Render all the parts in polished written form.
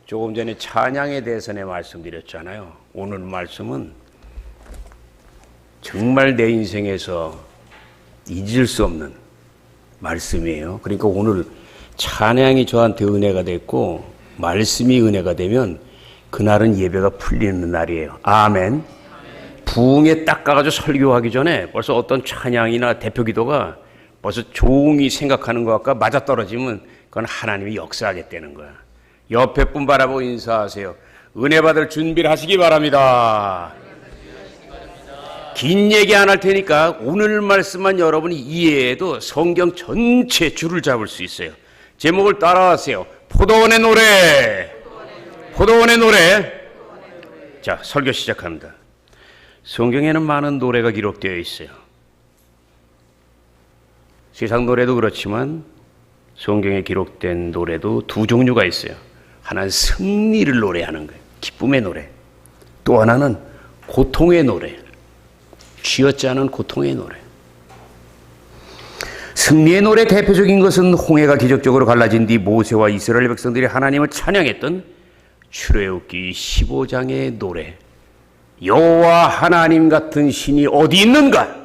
조금 전에 찬양에 대해서 내 말씀드렸잖아요. 오늘 말씀은 정말 내 인생에서 잊을 수 없는 말씀이에요. 그러니까 오늘 찬양이 저한테 은혜가 됐고 말씀이 은혜가 되면 그날은 예배가 풀리는 날이에요. 아멘. 부흥에 딱 가가지고 설교하기 전에 벌써 어떤 찬양이나 대표 기도가 벌써 종이 생각하는 것과 맞아떨어지면 그건 하나님이 역사하겠다는 거야. 옆에 분 바라보고 인사하세요. 은혜 받을 준비를 하시기 바랍니다. 긴 얘기 안 할 테니까 오늘 말씀만 여러분이 이해해도 성경 전체 줄을 잡을 수 있어요. 제목을 따라하세요. 포도원의 노래. 포도원의 노래. 자, 설교 시작합니다. 성경에는 많은 노래가 기록되어 있어요. 세상 노래도 그렇지만 성경에 기록된 노래도 두 종류가 있어요. 하나는 승리를 노래하는 거예요. 기쁨의 노래. 또 하나는 고통의 노래. 쥐어짜 않은 고통의 노래. 승리의 노래 대표적인 것은 홍해가 기적적으로 갈라진 뒤 모세와 이스라엘 백성들이 하나님을 찬양했던 출애굽기 15장의 노래. 여호와 하나님 같은 신이 어디 있는가?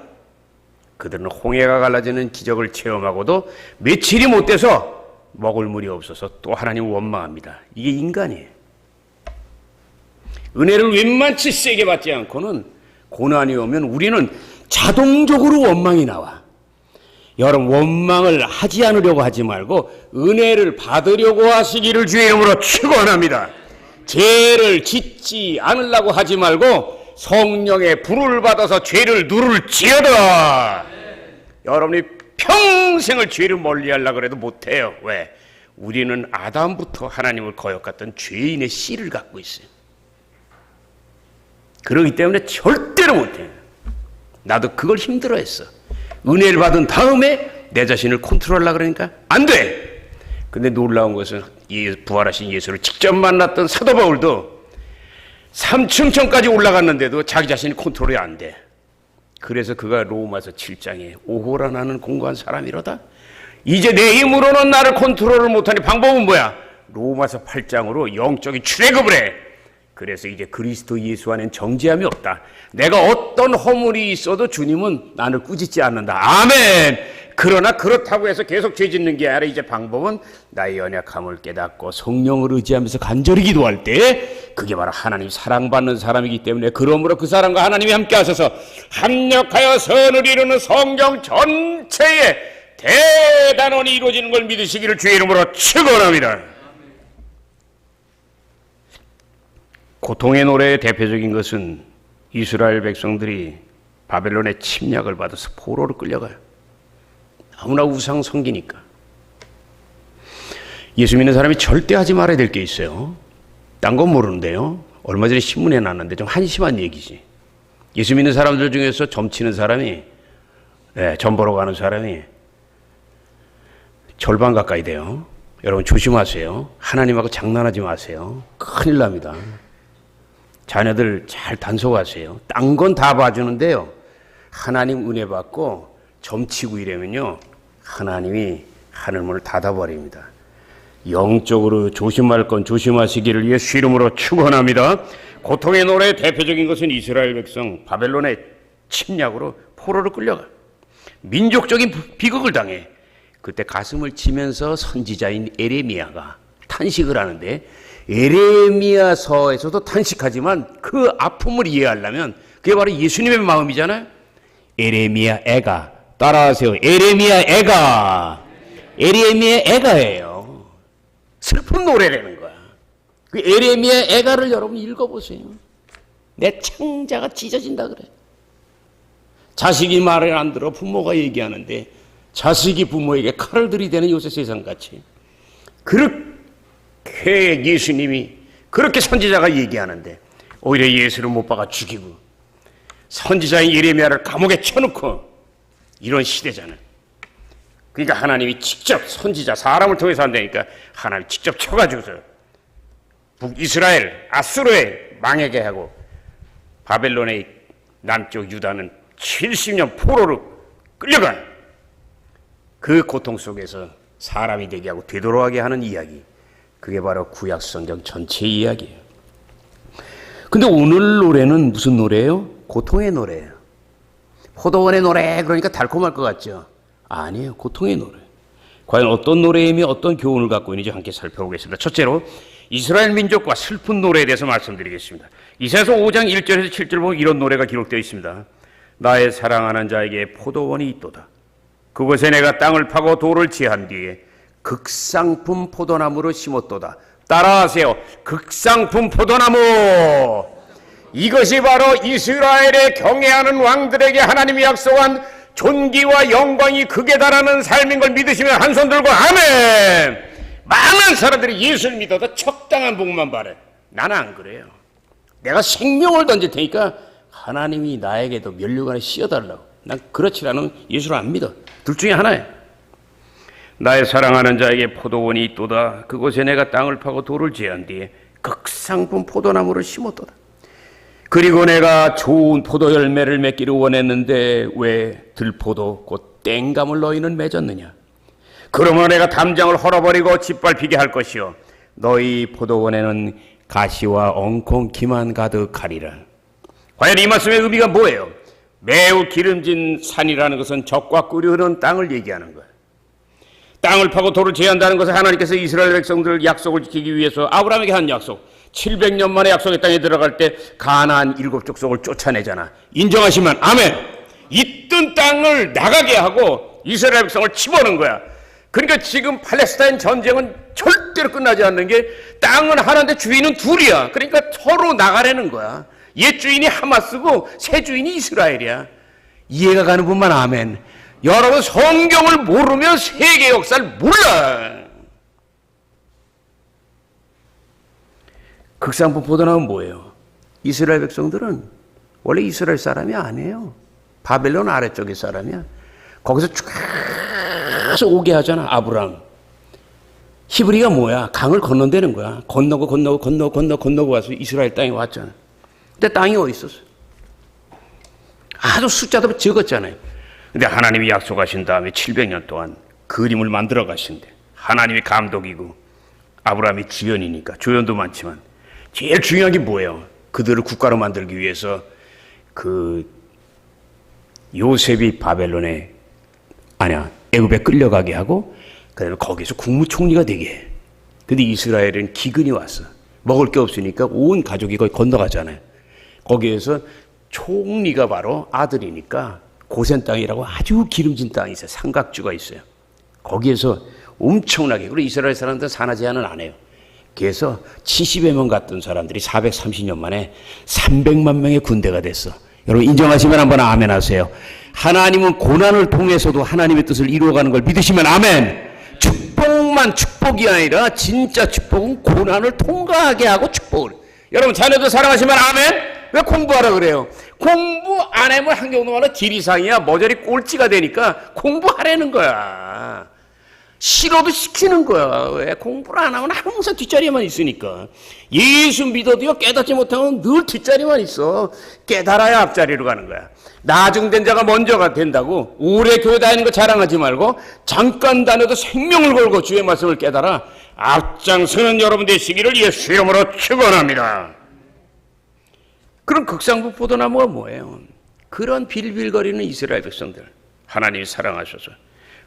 그들은 홍해가 갈라지는 기적을 체험하고도 며칠이 못 돼서 먹을 물이 없어서 또 하나님을 원망합니다. 이게 인간이에요. 은혜를 웬만치 세게 받지 않고는 고난이 오면 우리는 자동적으로 원망이 나와. 여러분, 원망을 하지 않으려고 하지 말고 은혜를 받으려고 하시기를 주의 이름으로 축원합니다. 죄를 짓지 않으려고 하지 말고 성령의 불을 받아서 죄를 누를지어다. 여러분이 평생을 죄를 멀리하려고 해도 못해요. 왜? 우리는 아담부터 하나님을 거역했던 죄인의 씨를 갖고 있어요. 그렇기 때문에 절대로 못해요. 나도 그걸 힘들어했어. 은혜를 받은 다음에 내 자신을 컨트롤하려고 그러니까 안 돼. 근데 놀라운 것은 부활하신 예수를 직접 만났던 사도 바울도 3층천까지 올라갔는데도 자기 자신이 컨트롤이 안 돼. 그래서 그가 로마서 7장에 오호라 나는 공고한 사람이로다. 이제 내 힘으로는 나를 컨트롤을 못하니 방법은 뭐야? 로마서 8장으로 영적인 출애굽을 해. 그래서 이제 그리스도 예수 안엔 정죄함이 없다. 내가 어떤 허물이 있어도 주님은 나를 꾸짖지 않는다. 아멘. 그러나 그렇다고 해서 계속 죄 짓는 게 아니라 이제 방법은 나의 연약함을 깨닫고 성령을 의지하면서 간절히 기도할 때 그게 바로 하나님 사랑받는 사람이기 때문에 그러므로 그 사람과 하나님이 함께 하셔서 합력하여 선을 이루는 성경 전체에 대단원이 이루어지는 걸 믿으시기를 주의 이름으로 축원합니다. 고통의 노래의 대표적인 것은 이스라엘 백성들이 바벨론의 침략을 받아서 포로로 끌려가요. 너무나 우상 섬기니까. 예수 믿는 사람이 절대 하지 말아야 될 게 있어요. 딴 건 모르는데요. 얼마 전에 신문에 났는데 좀 한심한 얘기지. 예수 믿는 사람들 중에서 점치는 사람이, 점 보러 가는 사람이 절반 가까이 돼요. 여러분 조심하세요. 하나님하고 장난하지 마세요. 큰일 납니다. 자녀들 잘 단속하세요. 딴 건 다 봐주는데요. 하나님 은혜 받고 점치고 이러면요. 하나님이 하늘문을 닫아버립니다. 영적으로 조심할 건 조심하시기를 예수 이름으로 축원합니다. 고통의 노래의 대표적인 것은 이스라엘 백성 바벨론의 침략으로 포로로 끌려가. 민족적인 비극을 당해. 그때 가슴을 치면서 선지자인 에레미야가 탄식을 하는데 에레미야서에서도 탄식하지만 그 아픔을 이해하려면 그게 바로 예수님의 마음이잖아요. 에레미야 애가. 따라하세요. 에레미야 애가. 에레미야 애가예요. 슬픈 노래라는 거야. 그 에레미야 애가를 여러분 읽어보세요. 내 창자가 찢어진다 그래. 자식이 말을 안 들어 부모가 얘기하는데 자식이 부모에게 칼을 들이대는 요새 세상같이. 그렇게 예수님이 그렇게 선지자가 얘기하는데 오히려 예수를 못 박아 죽이고 선지자인 예레미야를 감옥에 쳐놓고 이런 시대잖아요. 그러니까 하나님이 직접 선지자 사람을 통해서 한다니까 하나님이 직접 쳐가지고서 북이스라엘 아수르에 망하게 하고 바벨론의 남쪽 유다는 70년 포로로 끌려간 그 고통 속에서 사람이 되게 하고 되돌아가게 하는 이야기. 그게 바로 구약 성경 전체 이야기예요. 근데 오늘 노래는 무슨 노래예요? 고통의 노래예요. 포도원의 노래 그러니까 달콤할 것 같죠? 아니에요. 고통의 노래. 과연 어떤 노래이며 어떤 교훈을 갖고 있는지 함께 살펴보겠습니다. 첫째로 이스라엘 민족과 슬픈 노래에 대해서 말씀드리겠습니다. 이사야서 5장 1절에서 7절 보면 이런 노래가 기록되어 있습니다. 나의 사랑하는 자에게 포도원이 있도다. 그곳에 내가 땅을 파고 돌을 지한 뒤에 극상품 포도나무로 심었도다. 따라하세요. 극상품 포도나무. 이것이 바로 이스라엘의 경외하는 왕들에게 하나님이 약속한 존귀와 영광이 극에 달하는 삶인 걸 믿으시면 한 손 들고 아멘. 많은 사람들이 예수를 믿어도 적당한 복만 바래. 나는 안 그래요. 내가 생명을 던질 테니까 하나님이 나에게도 면류관에 씌워달라고. 난 그렇지 않으면 예수를 안 믿어. 둘 중에 하나예요. 나의 사랑하는 자에게 포도원이 있도다. 그곳에 내가 땅을 파고 돌을 지은 뒤에 극상품 포도나무를 심었도다. 그리고 내가 좋은 포도 열매를 맺기를 원했는데 왜 들포도 곧 땡감을 너희는 맺었느냐. 그러므로 내가 담장을 헐어버리고 짓밟히게 할 것이요 너희 포도원에는 가시와 엉겅퀴만 가득하리라. 과연 이 말씀의 의미가 뭐예요? 매우 기름진 산이라는 것은 적과 꿀이 흐르는 땅을 얘기하는 거예요. 땅을 파고 돌을 제한다는 것은 하나님께서 이스라엘 백성들을 약속을 지키기 위해서 아브라함에게 한 약속, 700년 만에 약속의 땅에 들어갈 때 가나안 7족속을 쫓아내잖아. 인정하시면 아멘. 있던 땅을 나가게 하고 이스라엘 백성을 치보는 거야. 그러니까 지금 팔레스타인 전쟁은 절대로 끝나지 않는 게 땅은 하나인데 주인은 둘이야. 그러니까 서로 나가라는 거야. 옛 주인이 하마스고 새 주인이 이스라엘이야. 이해가 가는 분만 아멘. 여러분 성경을 모르면 세계 역사를 몰라. 극상품 포도나무는 뭐예요? 이스라엘 백성들은 원래 이스라엘 사람이 아니에요. 바벨론 아래쪽의 사람이야. 거기서 쭉 오게 하잖아. 아브라함. 히브리가 뭐야? 강을 건넌다는 거야. 건너고 와서 이스라엘 땅에 왔잖아. 근데 땅이 어디 있었어? 아주 숫자도 적었잖아요. 근데 하나님이 약속하신 다음에 700년 동안 그림을 만들어 가신대. 하나님이 감독이고 아브라함이 주연이니까 조연도 많지만 제일 중요한 게 뭐예요? 그들을 국가로 만들기 위해서 그 요셉이 바벨론에 애굽에 끌려가게 하고 그다음에 거기서 국무총리가 되게 해. 근데 이스라엘은 기근이 왔어. 먹을 게 없으니까 온 가족이 거기 건너가잖아요. 거기에서 총리가 바로 아들이니까 고센 땅이라고 아주 기름진 땅이 있어요. 삼각주가 있어요. 거기에서 엄청나게, 그리고 이스라엘 사람들은 산하 제한을 안 해요. 그래서 70여 명 갔던 사람들이 430년 만에 300만 명의 군대가 됐어. 여러분 인정하시면 한번 아멘 하세요. 하나님은 고난을 통해서도 하나님의 뜻을 이루어가는 걸 믿으시면 아멘. 축복만 축복이 아니라 진짜 축복은 고난을 통과하게 하고 축복을. 여러분 자녀들 사랑하시면 아멘. 왜 공부하라 그래요? 공부 안 하면 한경동안은 지리상이야. 머저리 꼴찌가 되니까 공부하라는 거야. 싫어도 시키는 거야. 왜? 공부를 안 하면 항상 뒷자리에만 있으니까. 예수 믿어도요 깨닫지 못하면 늘 뒷자리만 있어. 깨달아야 앞자리로 가는 거야. 나중된 자가 먼저가 된다고 오래 교회 다니는 거 자랑하지 말고 잠깐 다녀도 생명을 걸고 주의 말씀을 깨달아 앞장서는 여러분 되시기를 예수 이름으로 축원합니다. 그럼 극상품 포도나무가 뭐예요? 그런 빌빌거리는 이스라엘 백성들 하나님이 사랑하셔서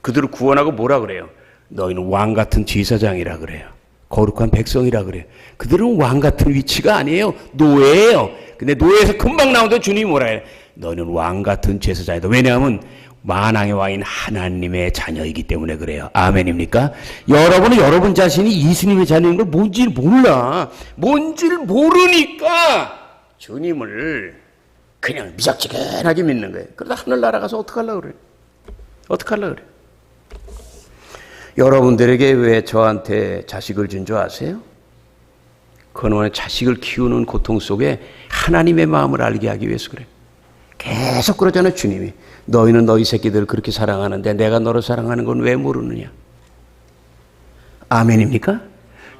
그들을 구원하고 뭐라 그래요? 너희는 왕같은 제사장이라 그래요. 거룩한 백성이라 그래요. 그들은 왕같은 위치가 아니에요. 노예예요. 근데 노예에서 금방 나오는데 주님이 뭐라 해요? 너는 왕같은 제사장이다. 왜냐하면 만왕의 왕인 하나님의 자녀이기 때문에 그래요. 아멘입니까? 여러분은 여러분 자신이 예수님의 자녀인 걸 뭔지를 몰라. 뭔지를 모르니까 주님을 그냥 미적지근하게 믿는 거예요. 그러다 하늘나라 가서 어떡하려고 그래? 어떡하려고 그래? 여러분들에게 왜 저한테 자식을 준 줄 아세요? 그놈의 자식을 키우는 고통 속에 하나님의 마음을 알게 하기 위해서 그래. 계속 그러잖아요, 주님이. 너희는 너희 새끼들을 그렇게 사랑하는데 내가 너를 사랑하는 건 왜 모르느냐? 아멘입니까?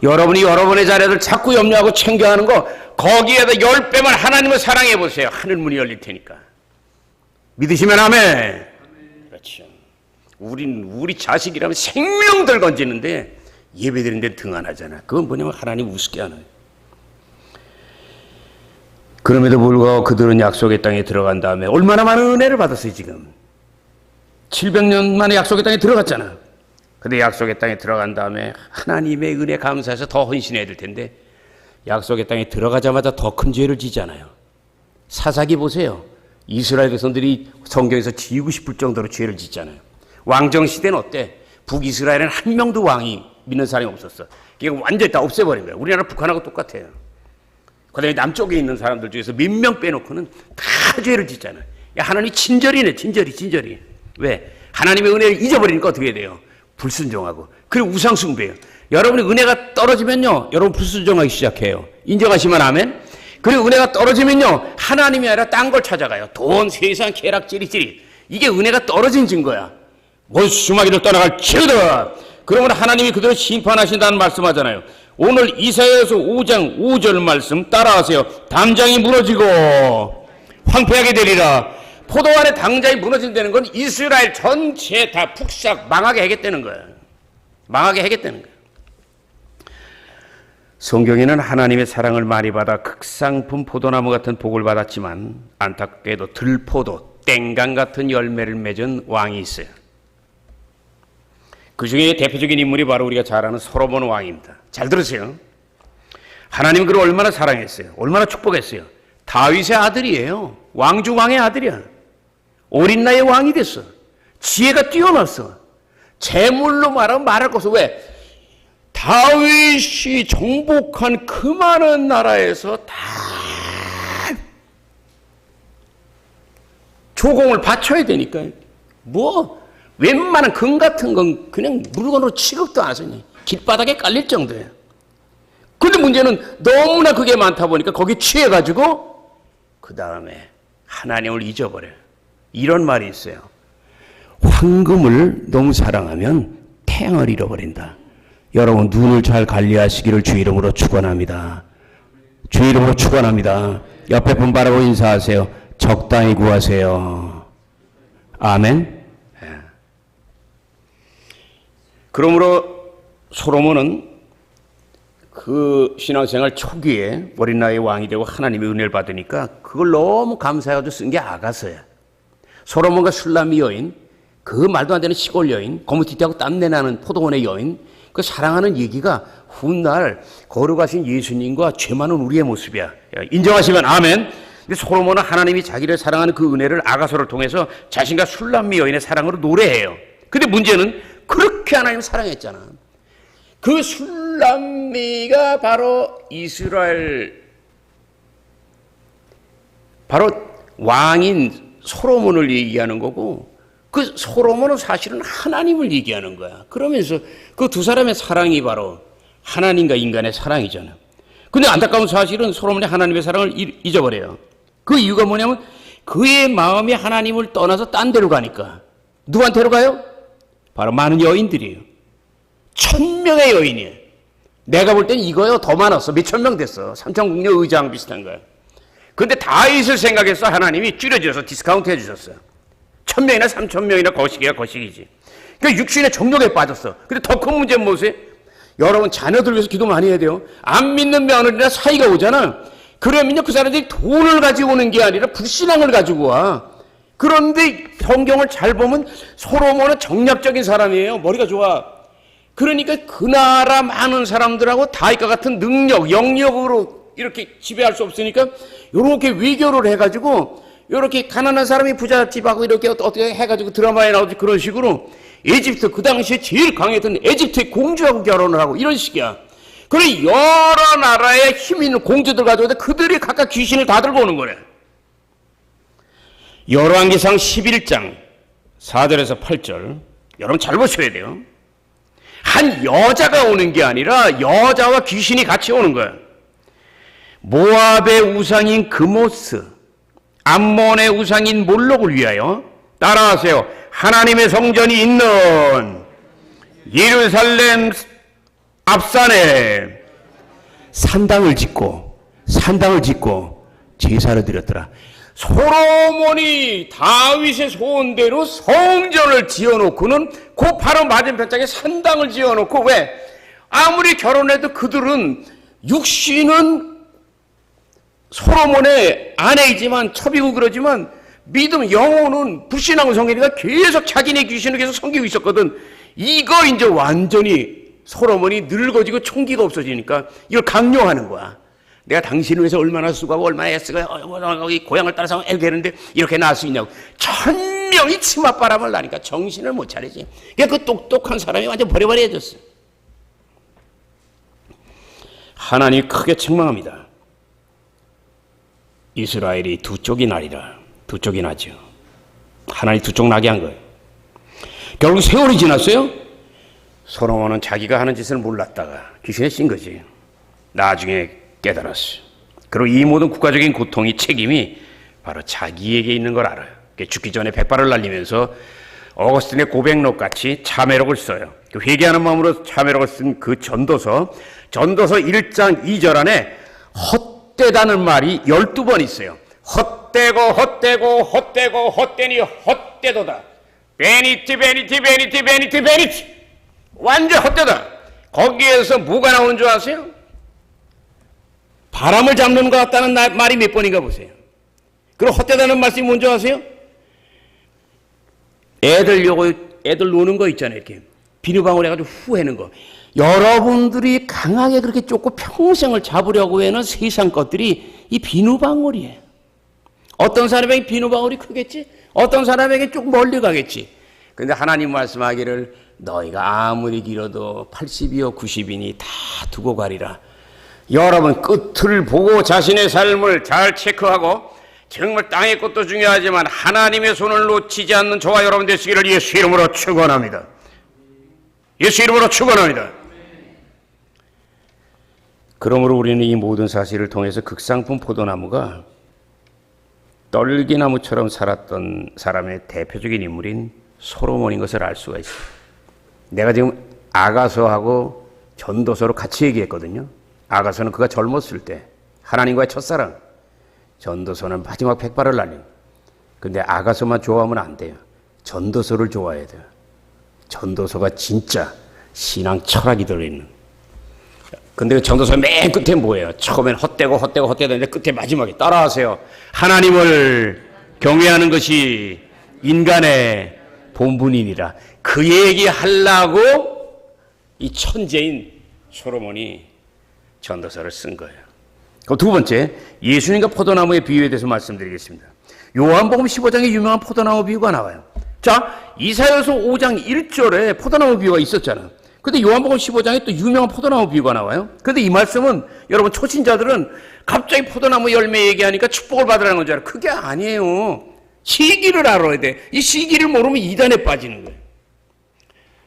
여러분이 여러분의 자녀들 자꾸 염려하고 챙겨하는 거 거기에다 10배만 하나님을 사랑해 보세요. 하늘 문이 열릴 테니까. 믿으시면 아멘. 그렇죠. 우리 자식이라면 생명들 건지는데 예배드리는 데 등 안 하잖아. 그건 뭐냐면 하나님 우습게 하는 거예요. 그럼에도 불구하고 그들은 약속의 땅에 들어간 다음에 얼마나 많은 은혜를 받았어요. 지금 700년 만에 약속의 땅에 들어갔잖아. 근데 약속의 땅에 들어간 다음에 하나님의 은혜 감사해서 더 헌신해야 될 텐데 약속의 땅에 들어가자마자 더 큰 죄를 지잖아요. 사사기 보세요. 이스라엘 백성들이 성경에서 지우고 싶을 정도로 죄를 짓잖아요. 왕정시대는 어때? 북이스라엘은 한 명도 왕이 믿는 사람이 없었어. 이게 완전히 다 없애버린 거예요. 우리나라 북한하고 똑같아요. 그 다음에 남쪽에 있는 사람들 중에서 몇 명 빼놓고는 다 죄를 짓잖아요. 야, 하나님 친절이네, 친절이. 왜? 하나님의 은혜를 잊어버리니까 어떻게 돼요? 불순종하고. 그리고 우상숭배예요. 여러분이 은혜가 떨어지면요, 여러분 불순종하기 시작해요. 인정하시면 아멘? 그리고 은혜가 떨어지면요, 하나님이 아니라 딴 걸 찾아가요. 돈, 세상, 쾌락, 찌릿찌릿. 이게 은혜가 떨어진 증거야. 뭐 수마기를 떠나갈 치르다. 그러면 하나님이 그대로 심판하신다는 말씀하잖아요. 오늘 이사야서 5장 5절 말씀 따라하세요. 담장이 무너지고 황폐하게 되리라. 포도원의 당장이 무너진다는 건 이스라엘 전체 다 푹싹 망하게 하겠다는 거예요. 망하게 하겠다는 거예요. 성경에는 하나님의 사랑을 많이 받아 극상품 포도나무 같은 복을 받았지만 안타깝게도 들포도, 땡강 같은 열매를 맺은 왕이 있어요. 그 중에 대표적인 인물이 바로 우리가 잘 아는 솔로몬 왕입니다. 잘 들으세요. 하나님은 그를 얼마나 사랑했어요. 얼마나 축복했어요. 다윗의 아들이에요. 왕중왕의 아들이야. 어린 나이에 왕이 됐어. 지혜가 뛰어났어. 재물로 말할 것은 왜? 다윗이 정복한 그 많은 나라에서 다 조공을 바쳐야 되니까 웬만한 금 같은 건 그냥 물건으로 취급도 안 하세요. 길바닥에 깔릴 정도예요. 그런데 문제는 너무나 그게 많다 보니까 거기에 취해가지고 그 다음에 하나님을 잊어버려요. 이런 말이 있어요. 황금을 너무 사랑하면 태양을 잃어버린다. 여러분 눈을 잘 관리하시기를 주 이름으로 축원합니다. 주 이름으로 축원합니다. 옆에 분 바라보고 인사하세요. 적당히 구하세요. 아멘. 그러므로 솔로몬은 그 신앙생활 초기에 어린 나이에 왕이 되고 하나님의 은혜를 받으니까 그걸 너무 감사해가지고 쓴 게 아가서야. 솔로몬과 술람미 여인, 그 말도 안 되는 시골 여인, 거무튀튀하고 땀내나는 포도원의 여인, 그 사랑하는 얘기가 훗날 거룩하신 예수님과 죄 많은 우리의 모습이야. 인정하시면 아멘. 근데 솔로몬은 하나님이 자기를 사랑하는 그 은혜를 아가서를 통해서 자신과 술람미 여인의 사랑으로 노래해요. 근데 문제는 그렇게 하나님 사랑했잖아. 그 술람미가 바로 이스라엘 바로 왕인 솔로몬을 얘기하는 거고 그 솔로몬은 사실은 하나님을 얘기하는 거야. 그러면서 그 두 사람의 사랑이 바로 하나님과 인간의 사랑이잖아. 근데 안타까운 사실은 솔로몬이 하나님의 사랑을 잊어버려요. 그 이유가 뭐냐면 그의 마음이 하나님을 떠나서 딴 데로 가니까. 누구한테로 가요? 바로 많은 여인들이에요. 1000명의 여인이에요. 내가 볼 땐 이거요 더 많았어. 몇천 명 됐어. 삼천궁녀 의장 비슷한 거야. 근데 다윗을 생각해서 하나님이 줄여줘서 디스카운트 해주셨어요. 1000명이나 3000명이나 거시기야 거시기지. 그러니까 육신의 정욕에 빠졌어. 근데 더 큰 문제는 뭐세요? 여러분 자녀들 위해서 기도 많이 해야 돼요. 안 믿는 며느리나 사이가 오잖아. 그러면요 그 사람들이 돈을 가지고 오는 게 아니라 불신앙을 가지고 와. 그런데 성경을 잘 보면 솔로몬은 정략적인 사람이에요. 머리가 좋아. 그러니까 그 나라 많은 사람들하고 다윗과 같은 능력, 영역으로 이렇게 지배할 수 없으니까 이렇게 외교를 해가지고 이렇게 가난한 사람이 부잣집하고 이렇게 어떻게 해가지고 드라마에 나오지 그런 식으로 에집트 그 당시에 제일 강했던 에집트의 공주하고 결혼을 하고 이런 식이야. 그래 여러 나라의 힘 있는 공주들 가져오는데 그들이 각각 귀신을 다 들고 오는 거래. 열왕기상 11장 4절에서 8절 여러분 잘 보셔야 돼요. 한 여자가 오는 게 아니라 여자와 귀신이 같이 오는 거야. 모압의 우상인 그모스, 암몬의 우상인 몰록을 위하여 따라하세요. 하나님의 성전이 있는 예루살렘 앞산에 산당을 짓고 제사를 드렸더라. 솔로몬이 다윗의 소원대로 성전을 지어놓고는 그 바로 맞은편짝에 산당을 지어놓고 왜? 아무리 결혼해도 그들은 육신은 솔로몬의 아내이지만 첩이고 그러지만 믿음 영혼은 불신하고 성경이니까 계속 자기네 귀신을 계속 섬기고 있었거든. 이거 이제 완전히 솔로몬이 늙어지고 총기가 없어지니까 이걸 강요하는 거야. 내가 당신을 위해서 얼마나 수고하고 얼마나 애쓰고 고향을 따라서 애되는데 이렇게 낳을 수 있냐고. 천명이 치맛바람을 나니까 정신을 못 차리지. 그러니까 그 똑똑한 사람이 완전 버려버려졌어. 하나님이 크게 책망합니다. 이스라엘이 두 쪽이 나리라. 두 쪽이 나죠. 하나님이 두 쪽 나게 한 거예요. 결국 세월이 지났어요. 솔로몬은 자기가 하는 짓을 몰랐다가 귀신에 씌인 거지. 나중에 깨달았어요. 그리고 이 모든 국가적인 고통이 책임이 바로 자기에게 있는 걸 알아요. 죽기 전에 백발을 날리면서 어거스틴의 고백록 같이 참회록을 써요. 회개하는 마음으로 참회록을 쓴 그 전도서 1장 2절 안에 헛되다는 말이 12번 있어요. 헛되고 헛되고 헛되고 헛되니 헛되도다. 베니티 베니티 베니티 베니티 베니티. 완전 헛되다. 거기에서 뭐가 나오는 줄 아세요? 바람을 잡는 것 같다는 말이 몇 번인가 보세요. 그리고 헛되다는 말씀이 뭔지 아세요? 애들 노는 거 있잖아요. 이렇게 비누방울 해가지고 후 해는 거. 여러분들이 강하게 그렇게 쫓고 평생을 잡으려고 하는 세상 것들이 이 비누방울이에요. 어떤 사람에게 비누방울이 크겠지? 어떤 사람에게 쭉 멀리 가겠지? 근데 하나님 말씀하기를 너희가 아무리 길어도 80이요 90이니 다 두고 가리라. 여러분 끝을 보고 자신의 삶을 잘 체크하고 정말 땅의 것도 중요하지만 하나님의 손을 놓치지 않는 저와 여러분 되시기를 예수 이름으로 축원합니다. 예수 이름으로 축원합니다. 그러므로 우리는 이 모든 사실을 통해서 극상품 포도나무가 떨기나무처럼 살았던 사람의 대표적인 인물인 솔로몬인 것을 알 수가 있어요. 내가 지금 아가서하고 전도서로 같이 얘기했거든요. 아가서는 그가 젊었을 때 하나님과의 첫사랑, 전도서는 마지막 백발을 날린. 근데 아가서만 좋아하면 안 돼요. 전도서를 좋아해야 돼요. 전도서가 진짜 신앙 철학이 들어있는. 근데 그 전도서 맨 끝에 뭐예요? 처음엔 헛되고 헛되는데 끝에 마지막에 따라하세요. 하나님을 경외하는 것이 인간의 본분이니라. 그 얘기 하려고 이 천재인 솔로몬이 전도서를 쓴 거예요. 그럼 두 번째, 예수님과 포도나무의 비유에 대해서 말씀드리겠습니다. 요한복음 15장에 유명한 포도나무 비유가 나와요. 자, 이사야서 5장 1절에 포도나무 비유가 있었잖아. 근데 요한복음 15장에 또 유명한 포도나무 비유가 나와요. 근데 이 말씀은 여러분 초신자들은 갑자기 포도나무 열매 얘기하니까 축복을 받으라는 건 줄 알아요. 그게 아니에요. 시기를 알아야 돼. 이 시기를 모르면 이단에 빠지는 거예요.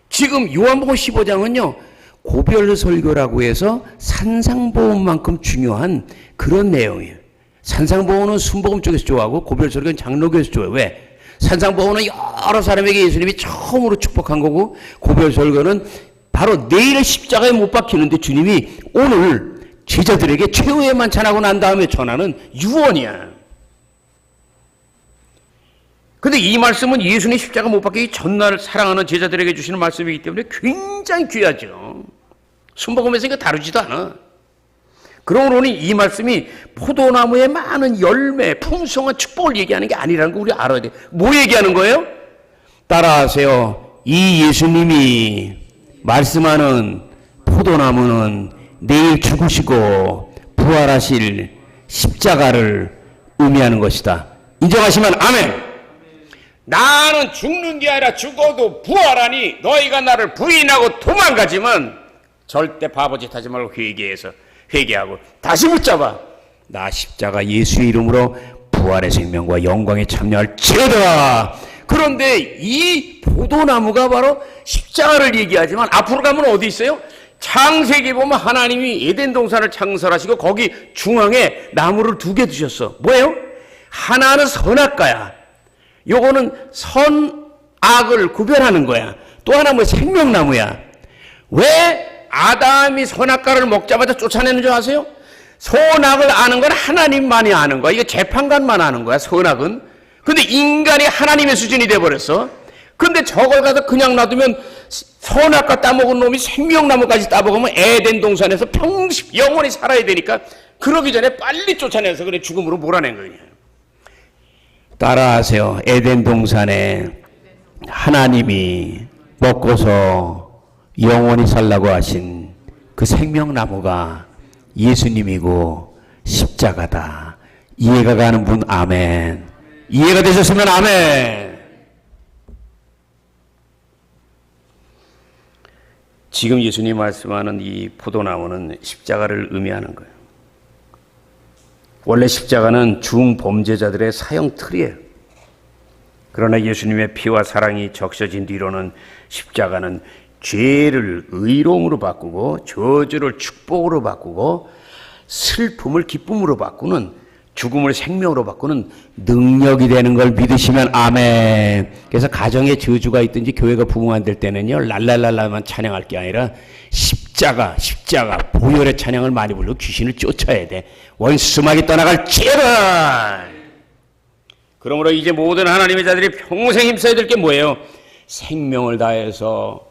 지금 요한복음 15장은요. 고별설교라고 해서 산상보험만큼 중요한 그런 내용이에요. 산상보험은 순복음 쪽에서 좋아하고 고별설교는 장로교에서 좋아해요. 왜? 산상보험은 여러 사람에게 예수님이 처음으로 축복한 거고 고별설교는 바로 내일 십자가에 못 박히는데 주님이 오늘 제자들에게 최후의 만찬하고 난 다음에 전하는 유언이야. 근데 이 말씀은 예수님 십자가 못 박히기 전날 사랑하는 제자들에게 주시는 말씀이기 때문에 굉장히 귀하죠. 순복음에서 이거 다루지도 않아. 그러므로 이 말씀이 포도나무의 많은 열매, 풍성한 축복을 얘기하는 게 아니라는 거 우리 알아야 돼. 뭐 얘기하는 거예요? 따라하세요. 이 예수님이 말씀하는 포도나무는 내일 죽으시고 부활하실 십자가를 의미하는 것이다. 인정하시면 아멘. 나는 죽는 게 아니라 죽어도 부활하니 너희가 나를 부인하고 도망가지만 절대 바보짓 하지 말고 회개하고 다시 붙잡아. 나 십자가 예수의 이름으로 부활의 생명과 영광에 참여할지어다. 그런데 이 포도나무가 바로 십자가를 얘기하지만 앞으로 가면 어디 있어요? 창세기 보면 하나님이 에덴 동산을 창설하시고 거기 중앙에 나무를 두 개 두셨어. 뭐예요? 하나는 선악과야. 요거는 선악을 구별하는 거야. 또 하나 뭐 생명나무야. 왜 아담이 선악과를 먹자마자 쫓아내는 줄 아세요? 선악을 아는 건 하나님만이 아는 거야. 이거 재판관만 아는 거야, 선악은. 근데 인간이 하나님의 수준이 돼버렸어. 근데 저걸 가서 그냥 놔두면 선악과 따먹은 놈이 생명나무까지 따먹으면 에덴 동산에서 영원히 살아야 되니까 그러기 전에 빨리 쫓아내서 그래 죽음으로 몰아낸 거예요. 따라하세요. 에덴 동산에 하나님이 먹고서 영원히 살라고 하신 그 생명나무가 예수님이고 십자가다. 이해가 가는 분 아멘. 이해가 되셨으면 아멘. 지금 예수님이 말씀하는 이 포도나무는 십자가를 의미하는 거예요. 원래 십자가는 중범죄자들의 사형 틀이에요. 그러나 예수님의 피와 사랑이 적셔진 뒤로는 십자가는 죄를 의로움으로 바꾸고 저주를 축복으로 바꾸고 슬픔을 기쁨으로 바꾸는, 죽음을 생명으로 바꾸는 능력이 되는 걸 믿으시면 아멘. 그래서 가정에 저주가 있든지 교회가 부흥 안 될 때는요, 랄랄랄라만 찬양할 게 아니라 십자가 보혈의 찬양을 많이 부르고 귀신을 쫓아야 돼. 원수막이 떠나갈지어다. 그러므로 이제 모든 하나님의 자들이 평생 힘써야 될 게 뭐예요? 생명을 다해서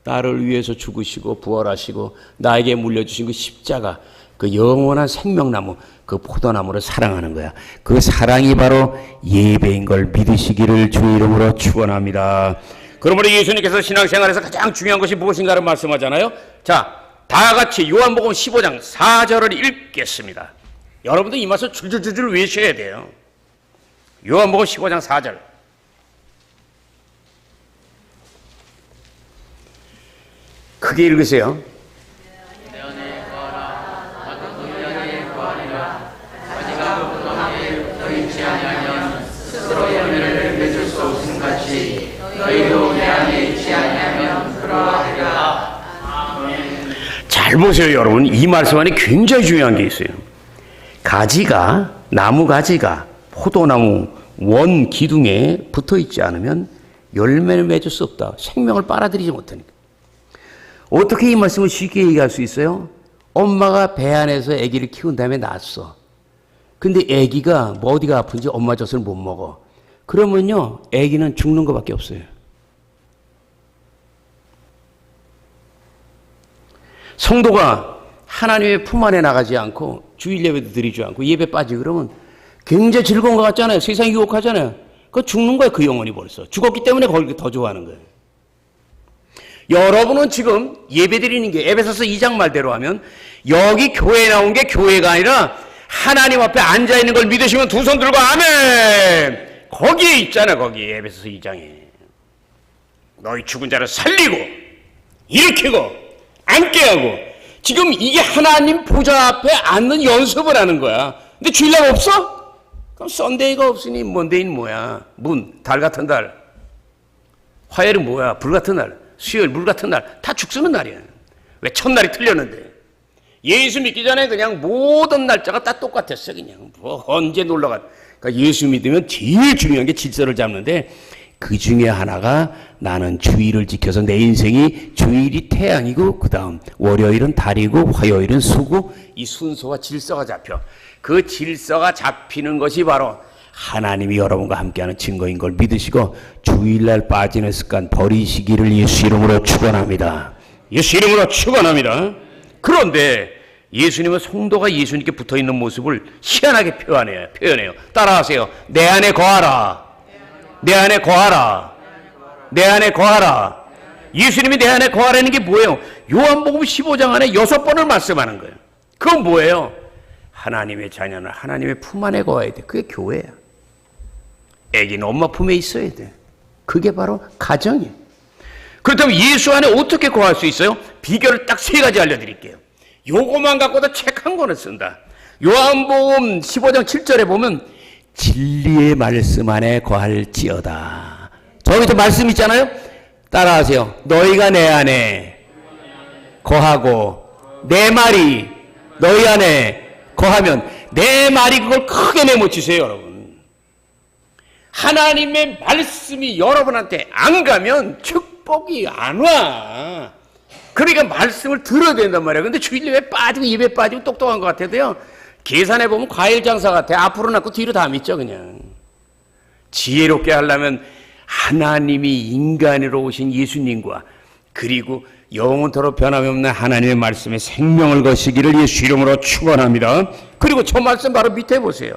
나를 위해서 죽으시고 부활하시고 나에게 물려주신 그 십자가, 그 영원한 생명나무, 그 포도나무를 사랑하는 거야. 그 사랑이 바로 예배인 걸 믿으시기를 주의 이름으로 축원합니다. 그러므로 예수님께서 신앙생활에서 가장 중요한 것이 무엇인가를 말씀하잖아요. 자, 다 같이 요한복음 15장 4절을 읽겠습니다. 여러분도 이 말씀 줄줄줄 외우셔야 돼요. 요한복음 15장 4절. 크게 읽으세요. 잘 보세요, 여러분. 이 말씀 안에 굉장히 중요한 게 있어요. 가지가, 나무 가지가 포도나무 원 기둥에 붙어 있지 않으면 열매를 맺을 수 없다. 생명을 빨아들이지 못하니까. 어떻게 이 말씀을 쉽게 얘기할 수 있어요? 엄마가 배 안에서 아기를 키운 다음에 낳았어. 근데 아기가 뭐 어디가 아픈지 엄마 젖을 못 먹어. 그러면요, 아기는 죽는 것밖에 없어요. 성도가 하나님의 품 안에 나가지 않고 주일 예배도 드리지 않고 예배 빠지고 그러면 굉장히 즐거운 것 같잖아요. 세상이 유혹하잖아요. 그거 죽는 거예요. 그 영혼이 벌써. 죽었기 때문에 거기 더 좋아하는 거예요. 여러분은 지금 예배 드리는 게 에베소서 2장 말대로 하면 여기 교회에 나온 게 교회가 아니라 하나님 앞에 앉아있는 걸 믿으시면 두 손 들고 아멘. 거기에 있잖아. 거기 에베소서 2장에 너희 죽은 자를 살리고 일으키고 앉게 하고. 지금 이게 하나님 보좌 앞에 앉는 연습을 하는 거야. 근데 주일날 없어? 그럼 썬데이가 없으니 먼데이는 뭐야? 달 같은 달. 화요일은 뭐야? 불 같은 날. 수요일 물 같은 날. 다 죽쓰는 날이야. 왜? 첫날이 틀렸는데. 예수 믿기 전에 그냥 모든 날짜가 다 똑같았어. 그냥 뭐 언제 놀러가. 그러니까 예수 믿으면 제일 중요한 게 질서를 잡는데 그 중에 하나가 나는 주일을 지켜서 내 인생이 주일이 태양이고 그 다음 월요일은 달이고 화요일은 수고, 이 순서와 질서가 잡혀. 그 질서가 잡히는 것이 바로 하나님이 여러분과 함께하는 증거인 걸 믿으시고 주일날 빠지는 습관 버리시기를 예수 이름으로 축원합니다. 예수 이름으로 축원합니다. 그런데 예수님은 성도가 예수님께 붙어있는 모습을 희한하게 표현해요. 따라하세요. 내 안에 거하라. 내 안에 거하라. 내 안에 거하라. 예수님이 내 안에 거하라는 게 뭐예요? 요한복음 15장 안에 6번을 말씀하는 거예요. 그건 뭐예요? 하나님의 자녀는 하나님의 품 안에 거해야 돼. 그게 교회야. 애기는 엄마 품에 있어야 돼. 그게 바로 가정이에요. 그렇다면 예수 안에 어떻게 거할 수 있어요? 비결을 딱 3가지 알려드릴게요. 요거만 갖고도 책 한 권을 쓴다. 요한복음 15장 7절에 보면 진리의 말씀 안에 거할지어다. 저기서 말씀 있잖아요. 따라하세요. 너희가 내 안에 거하고 내 말이 너희 안에 거하면, 내 말이 그걸 크게 메모치세요. 여러분, 하나님의 말씀이 여러분한테 안 가면 축복이 안 와. 그러니까 말씀을 들어야 된단 말이에요. 근데 주일 예배 빠지고 예배 빠지고 똑똑한 것 같아도요, 계산해보면 과일 장사 같아. 앞으로 낳고 뒤로 다 믿죠. 그냥 지혜롭게 하려면 하나님이 인간으로 오신 예수님과 그리고 영원토록 변함이 없는 하나님의 말씀에 생명을 거시기를 예수 이름으로 축원합니다. 그리고 저 말씀 바로 밑에 보세요.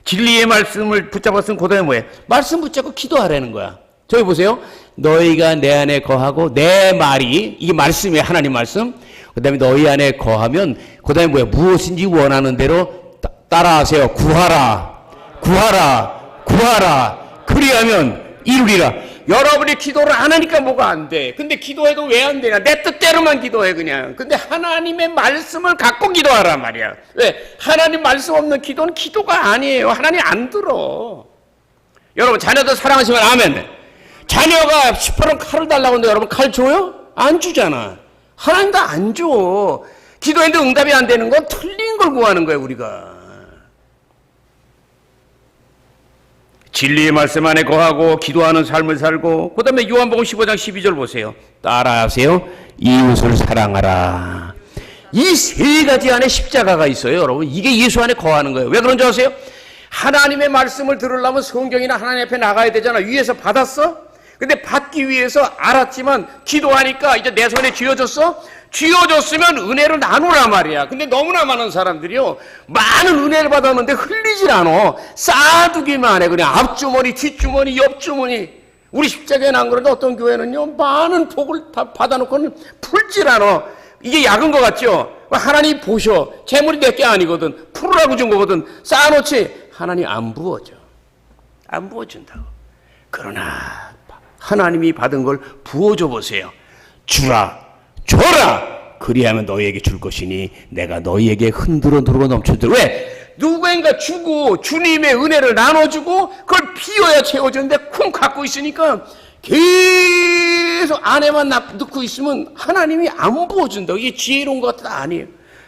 진리의 말씀을 붙잡았으면 그 다음에 뭐예요? 말씀 붙잡고 기도하라는 거야. 저기 보세요. 너희가 내 안에 거하고 내 말이, 이게 말씀이에요. 하나님 말씀. 그 다음에 너희 안에 거하면 그 다음에 뭐예요? 무엇인지 원하는 대로 따라하세요. 구하라, 구하라, 구하라. 그리하면 이루리라. 여러분이 기도를 안 하니까 뭐가 안 돼. 근데 기도해도 왜 안 되냐? 내 뜻대로만 기도해 그냥. 근데 하나님의 말씀을 갖고 기도하란 말이야. 왜? 하나님 말씀 없는 기도는 기도가 아니에요. 하나님 안 들어. 여러분 자녀들 사랑하시면 아멘. 자녀가 시퍼런 칼을 달라고 하는데 여러분 칼 줘요? 안 주잖아. 하나님도 안 줘. 기도했는데 응답이 안 되는 건 틀린 걸 구하는 거예요 우리가. 진리의 말씀 안에 거하고 기도하는 삶을 살고, 그 다음에 요한복음 15장 12절 보세요. 따라하세요. 이웃을 사랑하라. 이 세 가지 안에 십자가가 있어요 여러분. 이게 예수 안에 거하는 거예요. 왜 그런지 아세요? 하나님의 말씀을 들으려면 성경이나 하나님 앞에 나가야 되잖아. 위에서 받았어? 근데 받기 위해서 알았지만 기도하니까 이제 내 손에 쥐어졌어? 쥐어졌으면 은혜를 나누란 말이야. 근데 너무나 많은 사람들이요, 많은 은혜를 받았는데 흘리질 않아. 쌓아두기만 해. 그냥 앞주머니, 뒷주머니, 옆주머니. 우리 십자가에 난 그런데 어떤 교회는요, 많은 복을 다 받아놓고는 풀질 않아. 이게 약은 것 같죠? 하나님 보셔. 재물이 내 게 아니거든. 풀으라고 준 거거든. 쌓아놓지. 하나님 안 부어줘. 안 부어준다고. 그러나 하나님이 받은 걸 부어줘 보세요. 주라, 줘라. 그리하면 너희에게 줄 것이니 내가 너희에게 흔들어 누르고 넘쳐들. 왜? 누구인가 주고 주님의 은혜를 나눠주고 그걸 비워야 채워주는데 쿵 갖고 있으니까 계속 안에만 넣고 있으면 하나님이 안 부어준다. 이게 지혜로운 것 아니에요.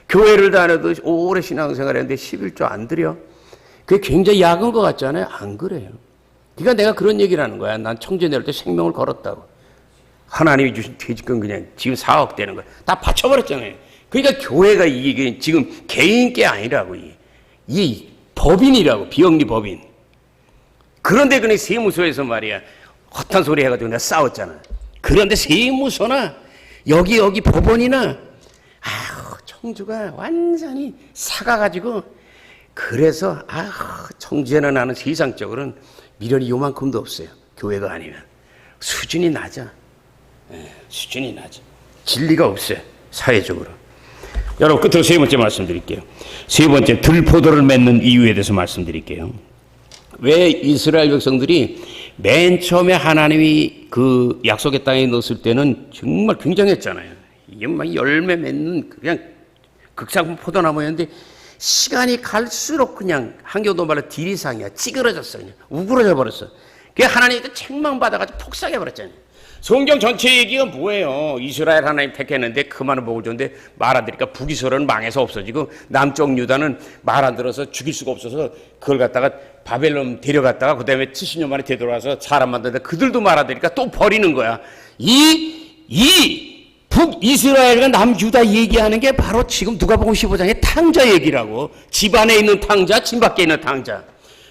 교회를 다녀도 오래 신앙생활 했는데 11조 안 드려. 그게 굉장히 약은 것 같잖아요. 안 그래요. 그러니까 내가 그런 얘기를 하는 거야. 난 청주 내릴 때 생명을 걸었다고. 하나님이 주신 퇴직금 그냥 지금 4억 되는 거야. 다 바쳐버렸잖아요. 그러니까 교회가 이게 지금 개인 게 아니라고. 이 법인이라고. 비영리 법인. 그런데 그냥 세무서에서 말이야. 헛한 소리 해가지고 내가 싸웠잖아. 그런데 세무서나 여기 법원이나 아휴 청주가 완전히 사가가지고 그래서 청주에는 나는 세상적으로는 미련이 요만큼도 없어요. 교회가 아니면. 수준이 낮아. 수준이 낮아. 진리가 없어요. 사회적으로. 여러분 끝으로 세 번째 말씀드릴게요. 세 번째 들포도를 맺는 이유에 대해서 말씀드릴게요. 왜 이스라엘 백성들이 맨 처음에 하나님이 그 약속의 땅에 넣었을 때는 정말 굉장했잖아요. 이게 막 열매 맺는 그냥 극상품 포도나무였는데 시간이 갈수록 그냥 한교도 말로 딜이상이야. 찌그러졌어. 그냥 우그러져 버렸어. 그게 하나님한테 책망받아가지고 폭삭해버렸잖아요. 성경 전체 얘기가 뭐예요? 이스라엘 하나님 택했는데 그 많은 복을 줬는데 말 안 들으니까 북이스라엘은 망해서 없어지고 남쪽 유다는 말 안 들어서 죽일 수가 없어서 그걸 갖다가 바벨론 데려갔다가 그 다음에 70년 만에 되돌아와서 사람 만드는데 그들도 말 안 들으니까 또 버리는 거야. 이 북이스라엘과 남유다 얘기하는 게 바로 지금 누가복음 15장의 탕자 얘기라고. 집 안에 있는 탕자, 집 밖에 있는 탕자.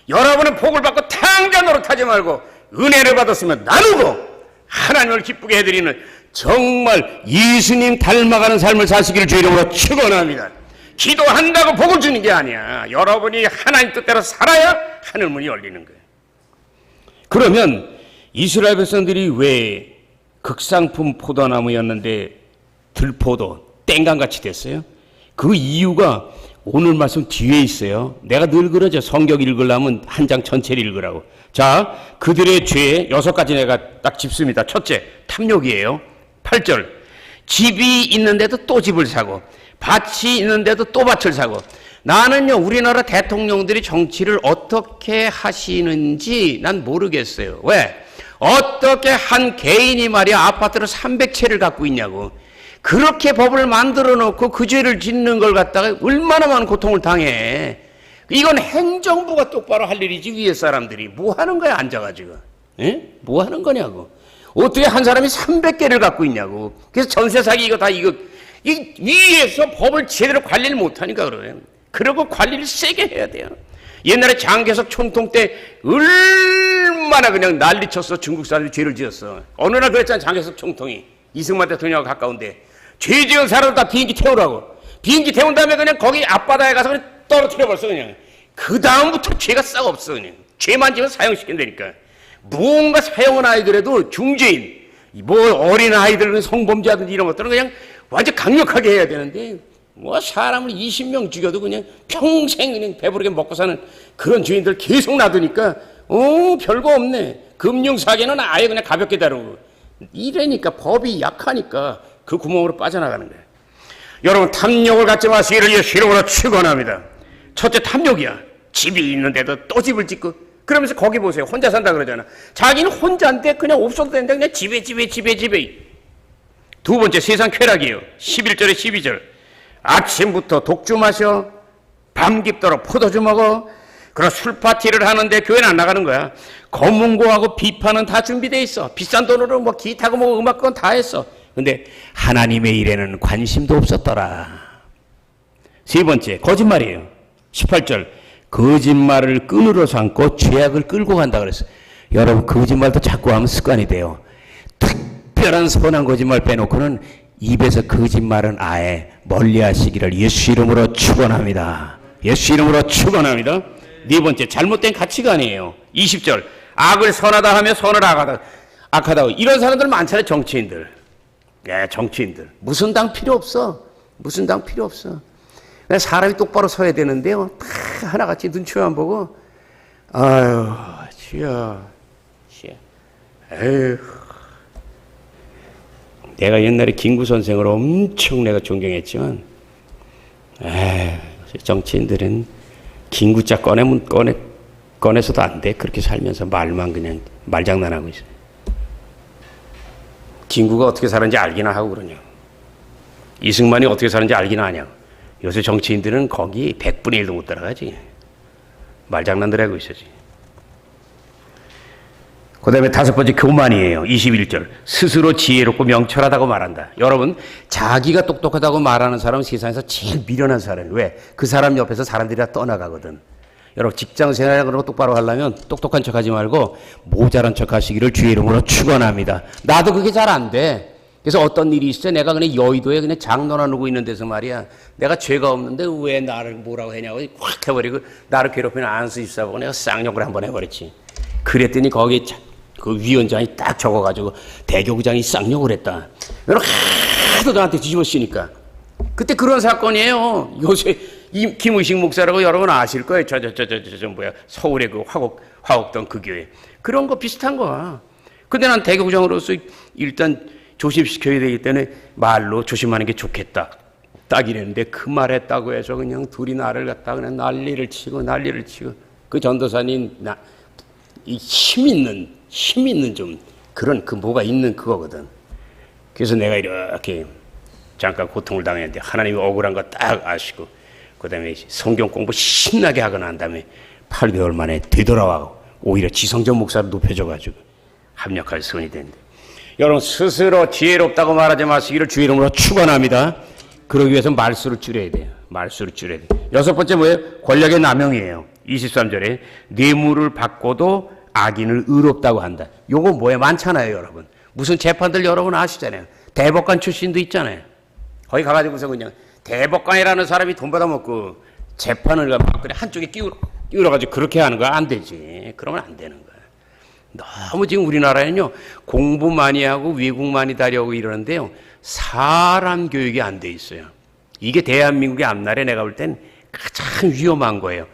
여러분은 복을 받고 탕자 노릇하지 말고 은혜를 받았으면 나누고 하나님을 기쁘게 해드리는 정말 예수님 닮아가는 삶을 사시기를 주의 이름으로 축원합니다. 기도한다고 복을 주는 게 아니야. 여러분이 하나님 뜻대로 살아야 하늘 문이 열리는 거예요. 그러면 이스라엘 백성들이 왜 극상품 포도나무였는데 들포도 땡강같이 됐어요? 그 이유가 오늘 말씀 뒤에 있어요. 내가 늘 그러죠. 성경 읽으려면 한 장 전체를 읽으라고. 자, 그들의 죄 6가지 내가 딱 짚습니다. 첫째, 탐욕이에요. 8절. 집이 있는데도 또 집을 사고 밭이 있는데도 또 밭을 사고. 나는요, 우리나라 대통령들이 정치를 어떻게 하시는지 난 모르겠어요. 왜? 어떻게 한 개인이 말이야 아파트를 300채를 갖고 있냐고. 그렇게 법을 만들어 놓고 그 죄를 짓는 걸 갖다가 얼마나 많은 고통을 당해. 이건 행정부가 똑바로 할 일이지. 위에 사람들이 뭐 하는 거야 앉아가지고. 뭐 하는 거냐고. 어떻게 한 사람이 300개를 갖고 있냐고. 그래서 전세 사기 이거 이 위에서 법을 제대로 관리를 못하니까 그래요. 그리고 관리를 세게 해야 돼요. 옛날에 장개석 총통 때 얼마나 그냥 난리쳤어. 중국 사람들이 죄를 지었어. 어느 날 그랬잖아. 장개석 총통이 이승만 대통령하고 가까운데 죄 지은 사람들 다 비행기 태우라고. 비행기 태운 다음에 그냥 거기 앞바다에 가서 그냥 떨어뜨려 버렸어 그냥. 그 다음부터 죄가 싹 없어 그냥. 죄만 지면 사형시킨다니까. 무언가 사형은 아이들에도 중죄인, 뭐 어린 아이들은 성범죄하든지 이런 것들은 그냥 완전 강력하게 해야 되는데 뭐 사람을 20명 죽여도 그냥 평생 그냥 배부르게 먹고 사는 그런 죄인들 계속 놔두니까 별거 없네. 금융사기는 아예 그냥 가볍게 다루고 이러니까 법이 약하니까 그 구멍으로 빠져나가는 거예요. 여러분 탐욕을 갖지 마시기를 예수 이름으로 축원합니다. 첫째 탐욕이야. 집이 있는데도 또 집을 짓고 그러면서 거기 보세요. 혼자 산다 그러잖아. 자기는 혼자인데 그냥 없어도 되는데 그냥 집에. 두 번째 세상 쾌락이에요. 11절에 12절. 아침부터 독주 마셔. 밤 깊도록 포도주 먹어. 그런 술 파티를 하는데 교회는 안 나가는 거야. 검문고하고 비판은 다 준비돼 있어. 비싼 돈으로 뭐 기타고 뭐 음악건 다 했어. 근데 하나님의 일에는 관심도 없었더라. 세 번째 거짓말이에요. 18절. 거짓말을 끈으로 삼고 죄악을 끌고 간다 그랬어요. 여러분 거짓말도 자꾸 하면 습관이 돼요. 특별한 선한 거짓말 빼놓고는 입에서 거짓말은 아예 멀리 하시기를 예수 이름으로 축원합니다. 예수 이름으로 축원합니다. 네 번째 잘못된 가치관이에요. 20절. 악을 선하다 하며 선을 악하다. 이런 사람들 많잖아요. 정치인들. 예, 정치인들. 무슨 당 필요 없어. 무슨 당 필요 없어. 사람이 똑바로 서야 되는데요. 다 하나같이 눈치만 보고 아유 주여 에휴. 내가 옛날에 김구 선생을 엄청 내가 존경했지만 정치인들은 김구자 꺼내서도 안 돼. 그렇게 살면서 말만 그냥 말장난하고 있어요. 김구가 어떻게 사는지 알기나 하고 그러냐. 이승만이 어떻게 사는지 알기나 하냐. 요새 정치인들은 거기 100분의 1도 못 따라가지. 말장난들 하고 있어지. 그 다음에 다섯 번째 교만이에요. 21절. 스스로 지혜롭고 명철하다고 말한다. 여러분 자기가 똑똑하다고 말하는 사람은 세상에서 제일 미련한 사람이에요. 왜? 그 사람 옆에서 사람들이 다 떠나가거든. 여러분 직장생활 그런 거 똑바로 하려면 똑똑한 척하지 말고 모자란 척하시기를 주의 이름으로 축원합니다. 나도 그게 잘 안 돼. 그래서 어떤 일이 있어? 내가 그냥 여의도에 그냥 장로나 누구 있는 데서 말이야. 내가 죄가 없는데 왜 나를 뭐라고 했냐고 확 해버리고 나를 괴롭히는 안수 집사하고 내가 쌍욕을 한번 해버렸지. 그랬더니 거기 그 위원장이 딱 적어가지고 대교구장이 쌍욕을 했다. 여러분 하도 나한테 뒤집어 씌니까. 그때 그런 사건이에요. 요새 김의식 목사라고 여러분 아실 거예요. 저 뭐야 서울의 그 화곡동 그 교회. 그런 거 비슷한 거야. 근데 난 대교구장으로서 일단 조심시켜야 되기 때문에 말로 조심하는 게 좋겠다. 딱 이랬는데 그 말했다고 해서 그냥 둘이 나를 갖다 그냥 난리를 치고 그 전도사님 이 힘 있는 좀 그런 그 뭐가 있는 그거거든. 그래서 내가 이렇게 잠깐 고통을 당했는데 하나님이 억울한 거 딱 아시고 그 다음에 성경 공부 신나게 하고 난 다음에 8개월 만에 되돌아와고 오히려 지성전 목사로 높여져가지고 합력할 선이 된대. 여러분 스스로 지혜롭다고 말하지 마시기를 주의 이름으로 축원합니다. 그러기 위해서 말수를 줄여야 돼요. 말수를 줄여야 돼요. 여섯 번째 뭐예요? 권력의 남용이에요. 23절에 뇌물을 받고도 악인을 의롭다고 한다. 요거 뭐예요? 많잖아요 여러분. 무슨 재판들 여러분 아시잖아요. 대법관 출신도 있잖아요. 거기 가가지고서 그냥 대법관이라는 사람이 돈 받아먹고 재판을 막 그냥 한쪽에 끼우러가지고 그렇게 하는 거 안 되지. 그러면 안 되는 거야. 너무 지금 우리나라에는요 공부 많이 하고 외국 많이 다녀오고 이러는데요 사람 교육이 안 돼 있어요. 이게 대한민국의 앞날에 내가 볼 땐 가장 위험한 거예요.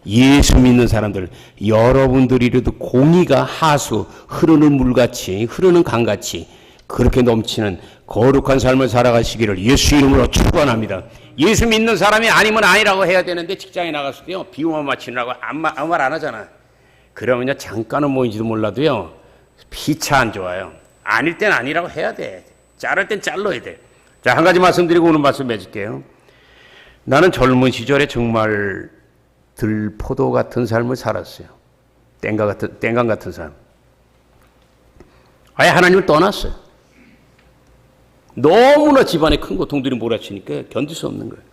예수 믿는 사람들 여러분들이라도 공의가 하수 흐르는 물같이 흐르는 강같이 그렇게 넘치는 거룩한 삶을 살아가시기를 예수 이름으로 축원합니다. 예수 믿는 사람이 아니면 아니라고 해야 되는데 직장에 나갔을 때요 비유만 맞추느라고 아무 말 안 하잖아. 그러면요 잠깐은 모인지도 몰라도요 피차 안 좋아요. 아닐 땐 아니라고 해야 돼. 자를 땐 잘라야 돼. 자, 한 가지 말씀드리고 오늘 말씀 맺을게요. 나는 젊은 시절에 정말 들포도 같은 삶을 살았어요. 땡강 같은 삶. 아예 하나님을 떠났어요. 너무나 집안에 큰 고통들이 몰아치니까 견딜 수 없는 거예요.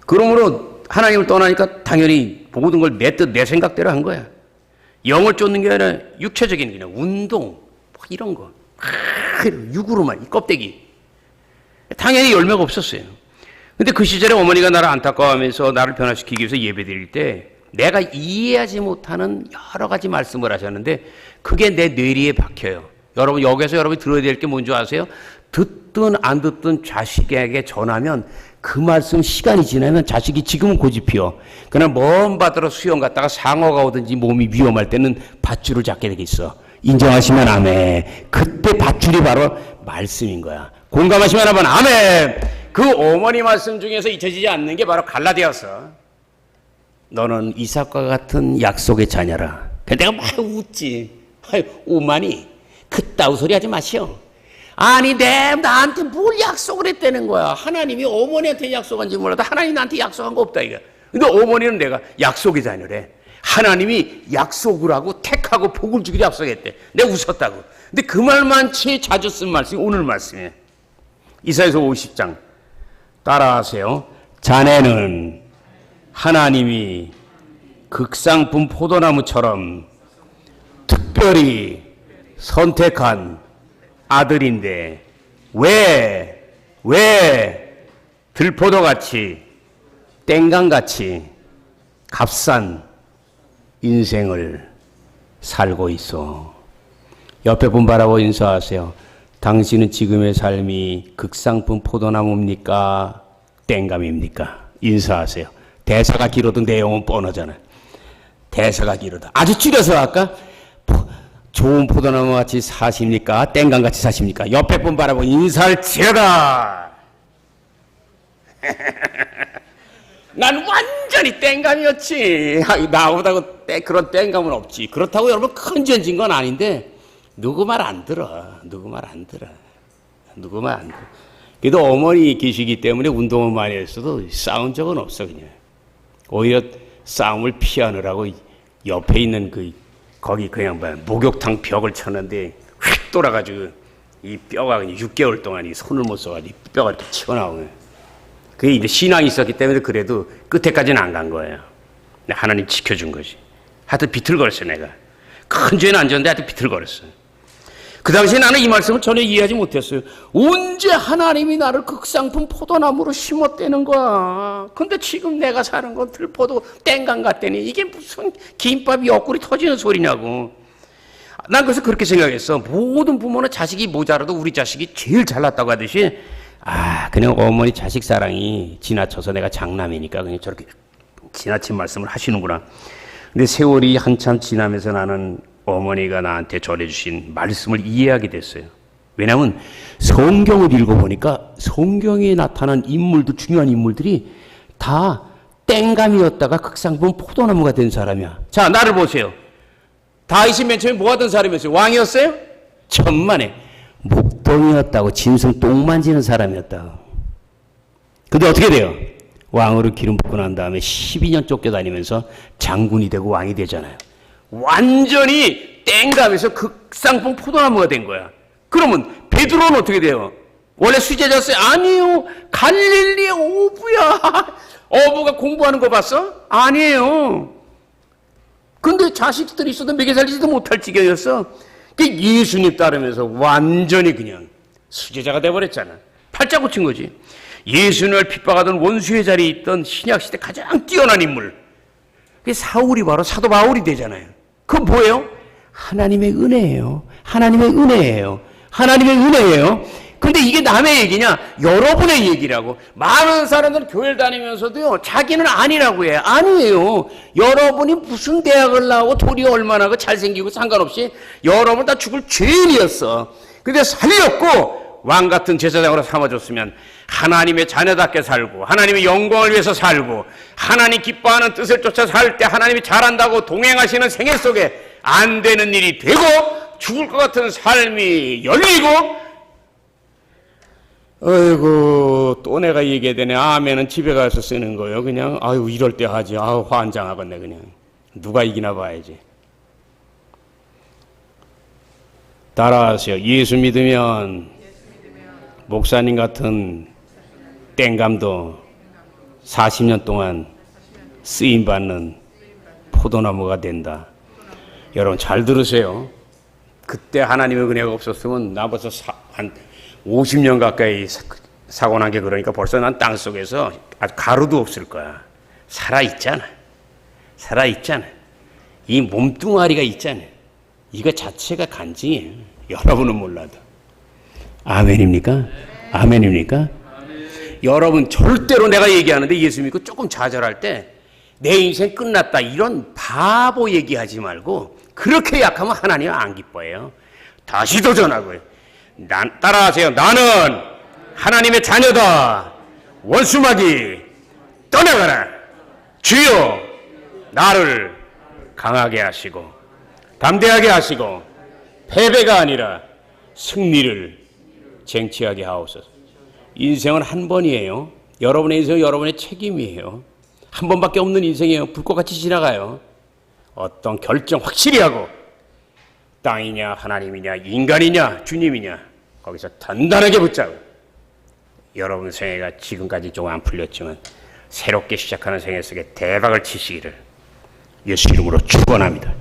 그러므로 하나님을 떠나니까 당연히 모든 걸 내 뜻, 내 생각대로 한 거야. 영을 쫓는 게 아니라 육체적인 그냥 운동, 뭐 이런 거. 육으로만, 이 껍데기. 당연히 열매가 없었어요. 근데 그 시절에 어머니가 나를 안타까워하면서 나를 변화시키기 위해서 예배 드릴 때 내가 이해하지 못하는 여러 가지 말씀을 하셨는데 그게 내 뇌리에 박혀요. 여러분, 여기서 여러분이 들어야 될 게 뭔지 아세요? 듣든 안 듣든 자식에게 전하면 그 말씀 시간이 지나면 자식이 지금은 고집피워. 그러나 먼 바다로 수영 갔다가 상어가 오든지 몸이 위험할 때는 밧줄을 잡게 되겠어. 인정하시면 아멘. 그때 밧줄이 바로 말씀인 거야. 공감하시면 한번 아멘. 그 어머니 말씀 중에서 잊혀지지 않는 게 바로 갈라디아서. 너는 이삭과 같은 약속의 자녀라. 내가 막 웃지. 오만이 그따위 소리 하지 마시오. 아니 나한테 뭘 약속을 했다는 거야. 하나님이 어머니한테 약속한지 몰라도 하나님 나한테 약속한 거 없다 이거. 근데 어머니는 내가 약속의 자녀래. 하나님이 약속을 하고 택하고 복을 주기로 약속했대. 내가 웃었다고. 근데 그 말만 제일 자주 쓴 말씀이 오늘 말씀이에요. 이사야서 50장 따라하세요. 자네는 하나님이 극상품 포도나무처럼 특별히 선택한 아들인데 왜 들포도같이 땡강같이 값싼 인생을 살고 있어. 옆에 분 바라보고 인사하세요. 당신은 지금의 삶이 극상품 포도나무입니까? 땡감입니까? 인사하세요. 대사가 길어도 내용은 뻔하잖아요. 대사가 길어도 아주 줄여서 할까? 좋은 포도나무 같이 사십니까? 땡강 같이 사십니까? 옆에 분 바라보고 인사를 치러라. 난 완전히 땡감이었지. 나보다 그런 땡감은 없지. 그렇다고 여러분 큰 전진 건 아닌데 누구 말 안 들어. 누구 말 안 들어. 그래도 어머니 계시기 때문에 운동을 많이 했어도 싸운 적은 없어. 그냥 오히려 싸움을 피하느라고 옆에 있는 거기 그냥 목욕탕 벽을 쳤는데 휙 돌아가지고 이 뼈가 그냥 6개월 동안 이 손을 못 써가지고 뼈가 이렇게 튀어나오네. 그게 이제 신앙이 있었기 때문에 그래도 끝에까지는 안 간 거예요. 하나님 지켜준 거지. 하여튼 비틀거렸어요, 내가. 큰 죄는 안 졌는데 하여튼 비틀거렸어요. 그 당시에 나는 이 말씀을 전혀 이해하지 못했어요. 언제 하나님이 나를 극상품 포도나무로 심었다는 거야. 근데 지금 내가 사는 건 들포도 땡강 같다니 이게 무슨 김밥이 옆구리 터지는 소리냐고. 난 그래서 그렇게 생각했어. 모든 부모는 자식이 모자라도 우리 자식이 제일 잘났다고 하듯이 그냥 어머니 자식 사랑이 지나쳐서 내가 장남이니까 그냥 저렇게 지나친 말씀을 하시는구나. 근데 세월이 한참 지나면서 나는 어머니가 나한테 전해주신 말씀을 이해하게 됐어요. 왜냐하면 성경을 읽어보니까 성경에 나타난 인물들, 중요한 인물들이 다 땡감이었다가 극상품 포도나무가 된 사람이야. 자, 나를 보세요. 다윗이 맨 처음에 뭐 하던 사람이었어요? 왕이었어요? 천만에 목동이었다고 짐승 똥 만지는 사람이었다고. 근데 어떻게 돼요? 왕으로 기름 붓고 난 다음에 12년 쫓겨다니면서 장군이 되고 왕이 되잖아요. 완전히 땡감에서 극상품 포도나무가 된 거야. 그러면 베드로는 어떻게 돼요? 원래 수제자였어요? 아니에요. 갈릴리의 어부야. 어부가 공부하는 거 봤어? 아니에요. 근데 자식들이 있어도 먹여 살리지도 못할 지경이었어. 예수님 따르면서 완전히 그냥 수제자가 돼버렸잖아. 팔자 고친 거지. 예수님을 핍박하던 원수의 자리에 있던 신약시대 가장 뛰어난 인물. 사울이 바로 사도 바울이 되잖아요. 그건 뭐예요? 하나님의 은혜예요. 하나님의 은혜예요. 하나님의 은혜예요. 근데 이게 남의 얘기냐? 여러분의 얘기라고. 많은 사람들은 교회를 다니면서도요, 자기는 아니라고 해. 아니에요. 여러분이 무슨 대학을 나오고 돈이 얼마나 고 잘생기고 상관없이 여러분 다 죽을 죄인이었어. 근데 살렸고 왕 같은 제사장으로 삼아줬으면 하나님의 자녀답게 살고 하나님의 영광을 위해서 살고 하나님 기뻐하는 뜻을 쫓아 살 때 하나님이 잘한다고 동행하시는 생애 속에 안 되는 일이 되고 죽을 것 같은 삶이 열리고 어이구 또 내가 얘기해야 되네. 아멘은 집에 가서 쓰는 거예요. 그냥 아유 이럴 때 하지. 아유 환장하겠네. 그냥 누가 이기나 봐야지. 따라하세요. 예수 믿으면 목사님 같은 땡감도 40년 동안 쓰임받는 포도나무가 된다. 여러분 잘 들으세요. 그때 하나님의 은혜가 없었으면 나 벌써 한 50년 가까이 사고 난 게 그러니까 벌써 난 땅속에서 아주 가루도 없을 거야. 살아있잖아. 살아있잖아. 이 몸뚱아리가 있잖아. 이거 자체가 간증이에요. 여러분은 몰라도. 아멘입니까? 아멘입니까? 여러분 절대로 내가 얘기하는데 예수 믿고 조금 좌절할 때 내 인생 끝났다 이런 바보 얘기하지 말고 그렇게 약하면 하나님 안 기뻐해요. 다시 도전하고요. 따라하세요. 나는 하나님의 자녀다. 원수마귀 떠나가라. 주여 나를 강하게 하시고 담대하게 하시고 패배가 아니라 승리를 쟁취하게 하옵소서. 인생은 한 번이에요. 여러분의 인생은 여러분의 책임이에요. 한 번밖에 없는 인생이에요. 불꽃같이 지나가요. 어떤 결정 확실히 하고 땅이냐 하나님이냐 인간이냐 주님이냐 거기서 단단하게 붙잡고 여러분 생애가 지금까지 좀 안 풀렸지만 새롭게 시작하는 생애 속에 대박을 치시기를 예수 이름으로 축원합니다.